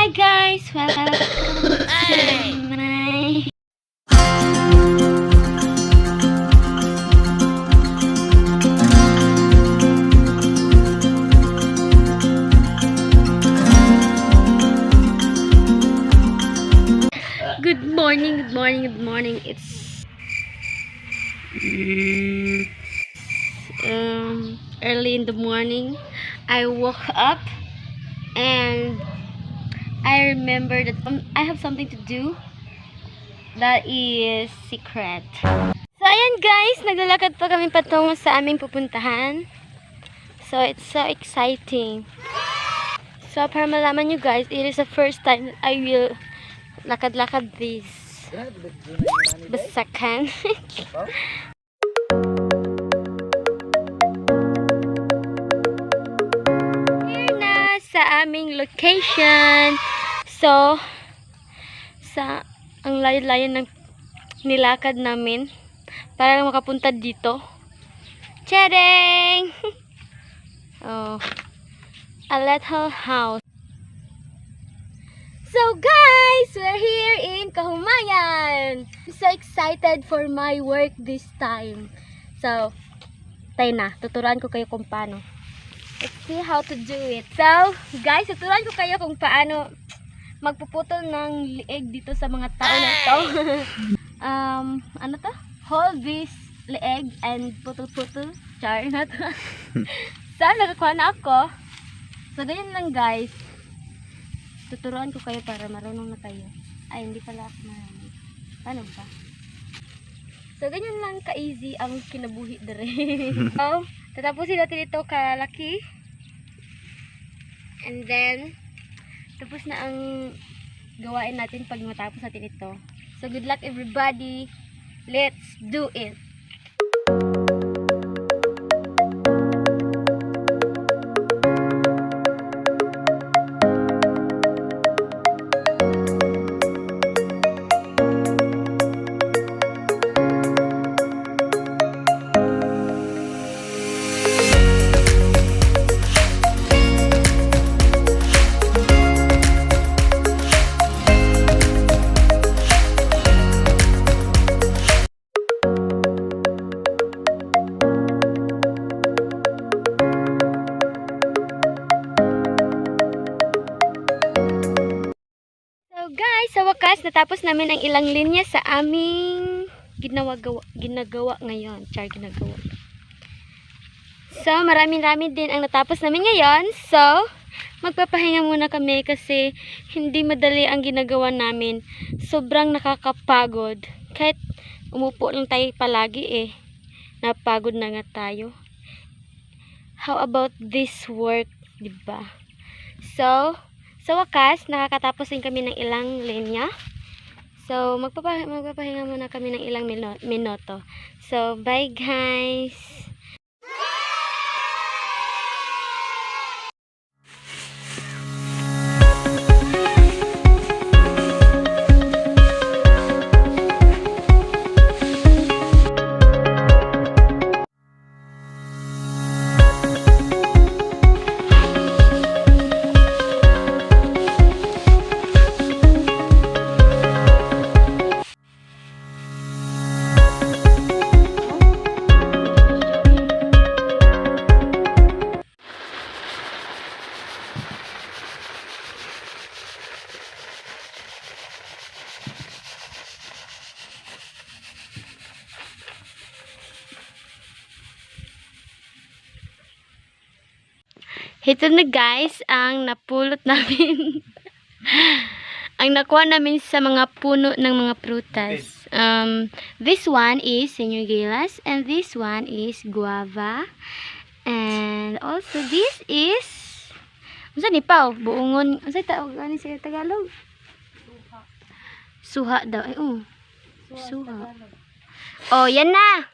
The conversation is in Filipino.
Hi guys, welcome to my good morning. It's early in the morning. I woke up and I remember that I have something to do that is secret. So ayan guys, naglalakad pa kami patungo sa aming pupuntahan. So it's so exciting. So para malaman nyo guys, it is the first time that I will lakad-lakad this basakan. Here na sa aming location. So ang layo-layo ng nilakad namin para makapunta dito. Tadang! Oh, a little house. So guys, we're here in Kahumayan. I'm so excited for my work this time. So, tayo na. Tuturuan ko kayo kung paano. Let's see how to do it. So, guys, tuturuan ko kayo kung paano magpuputol ng lieg dito sa mga tao na ito. Ano to? Hold this lieg and putol-putol. Char na to. So, nakakuha na ako. So, ganyan lang guys. Tuturuan ko kayo para marunong na kayo. Ay, hindi pala ako marunong. Paano ba? So, ganyan lang ka-easy ang kinabuhi dere. So, tatapusin natin ito kalaki. And then, tapos na ang gawain natin pag matapos natin ito. So, good luck everybody. Let's do it. Guys, sa wakas, natapos namin ang ilang linya sa aming ginagawa ngayon. Ginagawa. So, marami-rami din ang natapos namin ngayon. So, magpapahinga muna kami kasi hindi madali ang ginagawa namin. Sobrang nakakapagod. Kahit umupo lang tayo palagi napagod na nga tayo. How about this work, diba? So, sa wakas, nakakatapos din kami ng ilang linya. So, magpapahinga muna kami ng ilang minuto. So, bye guys! Ito na guys, ang napulot namin. Ang nakuha namin sa mga puno ng mga prutas. This one is Señor Gilas, and this one is guava. And also this is unsa ni Pao? Buungon. Unsa tawag ani sa Tagalog? Suha daw. Suha. Oh, yan na.